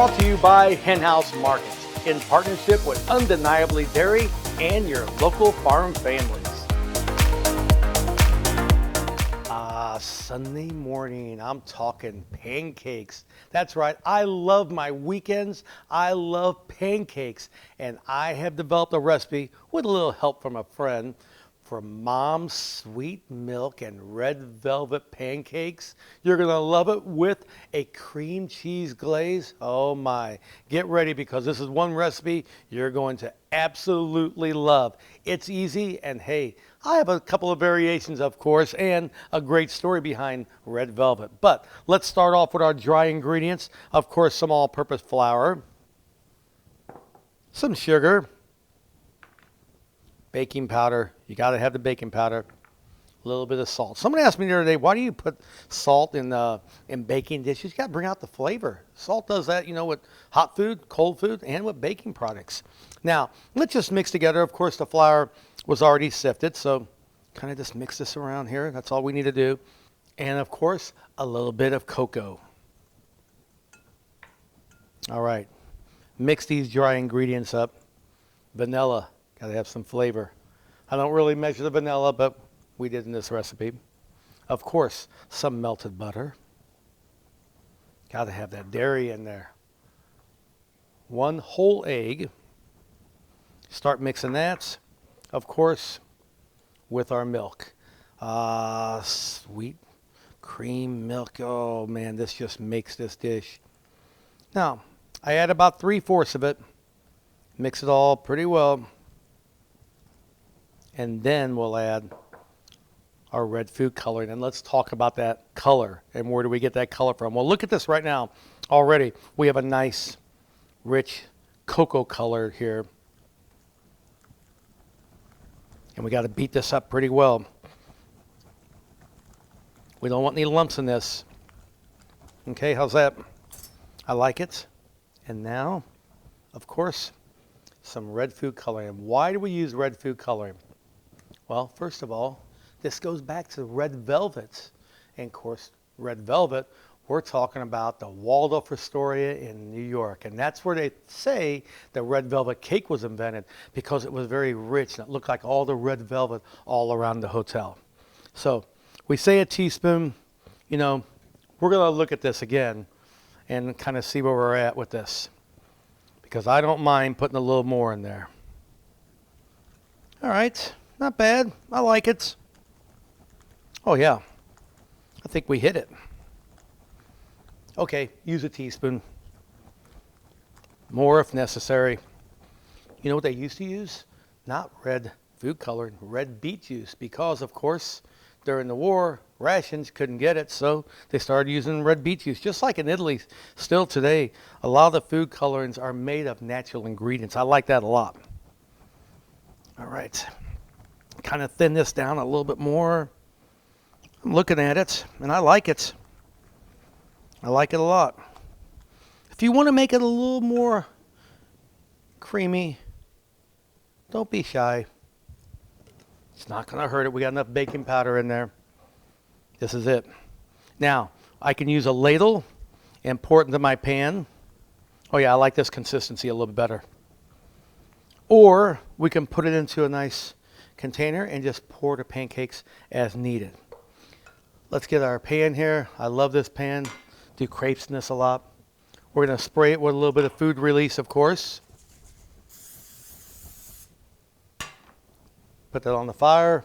brought to you by Henhouse Markets in partnership with Undeniably Dairy and your local farm families. Sunday morning, I'm talking pancakes. That's right, I love my weekends. I love pancakes. And I have developed a recipe with a little help from a friend for Mom's sweet milk and red velvet pancakes. You're gonna love it with a cream cheese glaze. Oh my, get ready because this is one recipe you're going to absolutely love. It's easy, and hey, I have a couple of variations, of course, and a great story behind red velvet. But let's start off with our dry ingredients. Of course, some all-purpose flour, some sugar, baking powder. You got to have the baking powder. A little bit of salt. Somebody asked me the other day, why do you put salt in baking dishes? You got to bring out the flavor. Salt does that, with hot food, cold food, and with baking products. Now, let's just mix together. Of course, the flour was already sifted, so kind of just mix this around here. That's all we need to do. And of course, a little bit of cocoa. All right, mix these dry ingredients up. Vanilla, got to have some flavor. I don't really measure the vanilla, but we did in this recipe. Of course, some melted butter. Got to have that dairy in there. 1 whole egg. Start mixing that, of course, with our milk. Sweet cream milk. Oh man, this just makes this dish. Now, I add about 3/4 of it. Mix it all pretty well. And then we'll add our red food coloring. And let's talk about that color. And where do we get that color from? Well, look at this right now. Already, we have a nice, rich cocoa color here. And we got to beat this up pretty well. We don't want any lumps in this. Okay, how's that? I like it. And now, of course, some red food coloring. Why do we use red food coloring? Well, first of all, this goes back to red velvet. And of course, red velvet, we're talking about the Waldorf Astoria in New York. And that's where they say the red velvet cake was invented, because it was very rich and it looked like all the red velvet all around the hotel. So we say a teaspoon. We're going to look at this again and kind of see where we're at with this, because I don't mind putting a little more in there. All right, not bad. I like it. Oh yeah, I think we hit it. Okay, use a teaspoon. More if necessary. You know what they used to use? Not red food coloring, red beet juice, because of course during the war, rations couldn't get it, so they started using red beet juice. Just like in Italy, still today, a lot of the food colorings are made of natural ingredients. I like that a lot. All right, kind of thin this down a little bit more. I'm looking at it, and I like it. I like it a lot. If you want to make it a little more creamy, don't be shy. It's not going to hurt it. We got enough baking powder in there. This is it. Now, I can use a ladle and pour it into my pan. Oh yeah, I like this consistency a little bit better. Or we can put it into a nice container and just pour the pancakes as needed. Let's get our pan here. I love this pan. Do crepes in this a lot. We're going to spray it with a little bit of food release, of course. Put that on the fire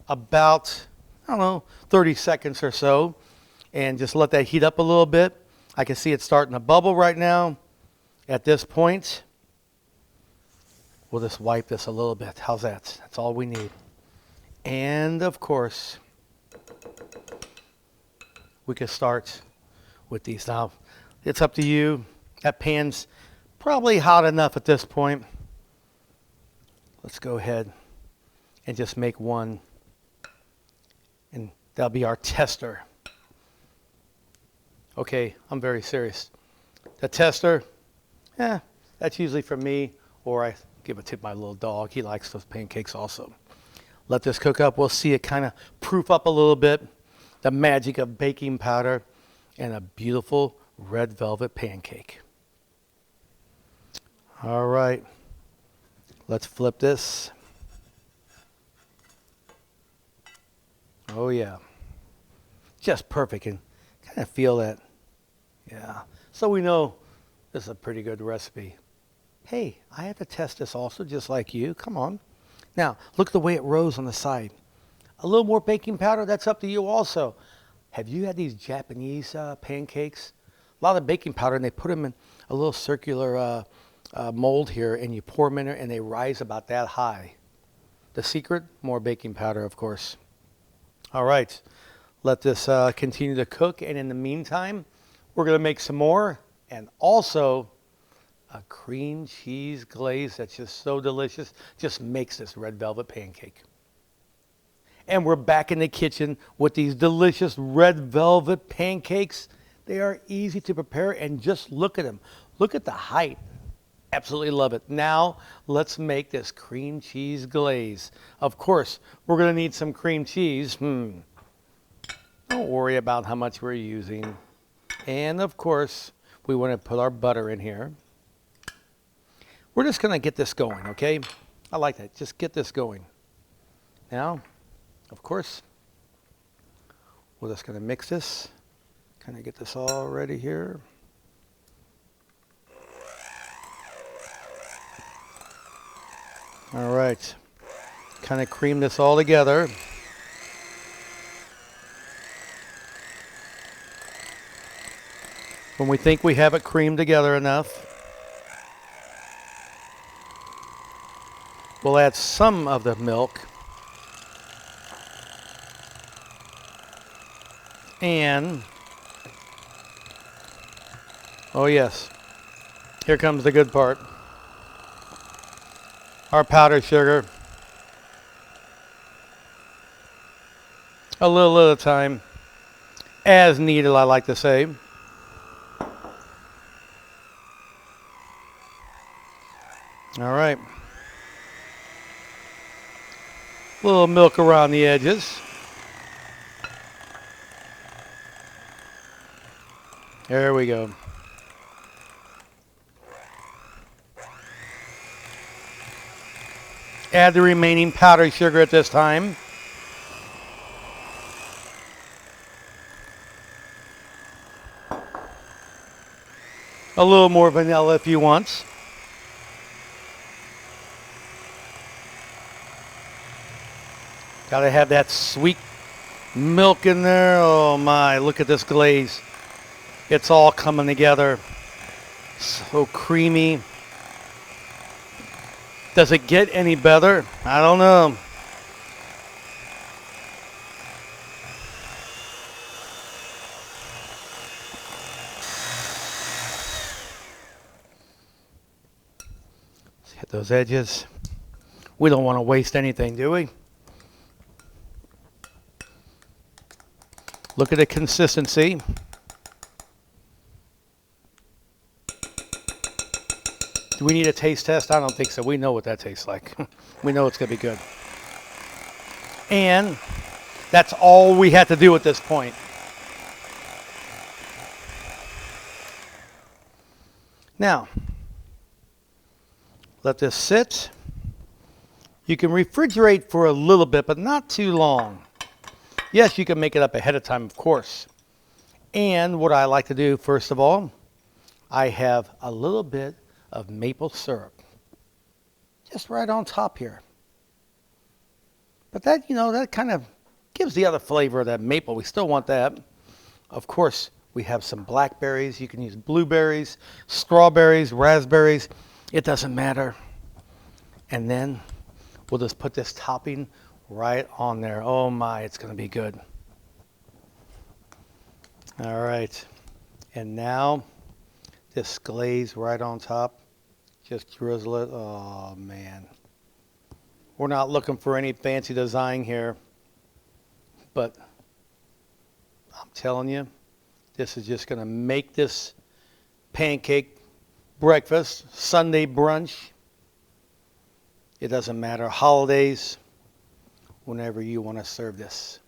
about, 30 seconds or so, and just let that heat up a little bit. I can see it starting to bubble right now. At this point, we'll just wipe this a little bit. How's that? That's all we need. And of course, we can start with these. Now, it's up to you. That pan's probably hot enough at this point. Let's go ahead and just make one, and that'll be our tester. Okay, I'm very serious. The tester, that's usually for me, or I give it to my little dog. He likes those pancakes also. Let this cook up. We'll see it kind of proof up a little bit. The magic of baking powder and a beautiful red velvet pancake. All right, let's flip this. Oh yeah, just perfect, and kind of feel that. Yeah, so we know this is a pretty good recipe. Hey, I have to test this also, just like you. Come on. Now, look at the way it rose on the side. A little more baking powder, that's up to you also. Have you had these Japanese pancakes? A lot of baking powder, and they put them in a little circular mold here, and you pour them in there, and they rise about that high. The secret? More baking powder, of course. All right, let this continue to cook, and in the meantime, we're going to make some more, and also a cream cheese glaze that's just so delicious, just makes this red velvet pancake. And we're back in the kitchen with these delicious red velvet pancakes. They are easy to prepare, and just look at them. Look at the height. Absolutely love it. Now, let's make this cream cheese glaze. Of course, we're going to need some cream cheese. Don't worry about how much we're using. And of course, we want to put our butter in here. We're just going to get this going, okay? I like that. Just get this going. Now, of course, we're just going to mix this. Kind of get this all ready here. All right. Kind of cream this all together. When we think we have it creamed together enough, we'll add some of the milk. And, oh yes, here comes the good part. Our powdered sugar. A little at a time, as needed, I like to say. All right. A little milk around the edges. There we go. Add the remaining powdered sugar at this time. A little more vanilla if you want. Gotta have that sweet milk in there. Oh my, look at this glaze. It's all coming together. So creamy. Does it get any better? I don't know. Let's hit those edges. We don't want to waste anything, do we? Look at the consistency. Do we need a taste test? I don't think so. We know what that tastes like. We know it's going to be good. And that's all we had to do at this point. Now, let this sit. You can refrigerate for a little bit, but not too long. Yes, you can make it up ahead of time, of course. And what I like to do, first of all, I have a little bit of maple syrup. Just right on top here. But that, that kind of gives the other flavor of that maple. We still want that. Of course, we have some blackberries. You can use blueberries, strawberries, raspberries. It doesn't matter. And then we'll just put this topping right on there. Oh my, it's going to be good. All right. And now this glaze right on top. Just drizzle it. Oh man. We're not looking for any fancy design here. But I'm telling you, this is just going to make this pancake breakfast, Sunday brunch. It doesn't matter. Holidays, whenever you want to serve this.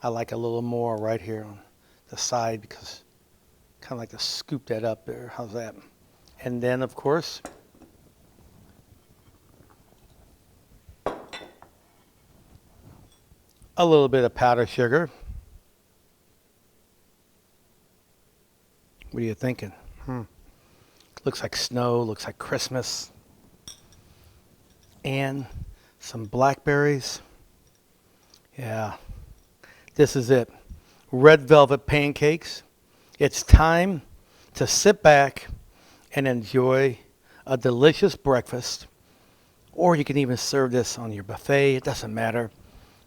I like a little more right here on the side because kind of like to scoop that up there. How's that? And then, of course, a little bit of powdered sugar. What are you thinking? Looks like snow, looks like Christmas. And some blackberries. Yeah, this is it. Red velvet pancakes. It's time to sit back and enjoy a delicious breakfast. Or you can even serve this on your buffet. It doesn't matter.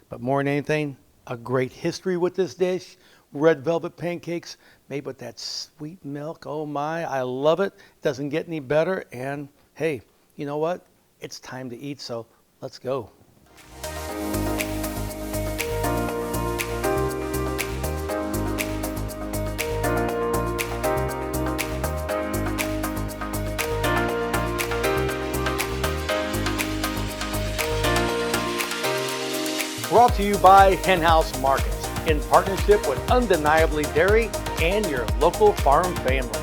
But more than anything, a great history with this dish. Red velvet pancakes made with that sweet milk. Oh my, I love it. Doesn't get any better. And hey, you know what? It's time to eat, so let's go. Brought to you by Henhouse Markets in partnership with Undeniably Dairy and your local farm family.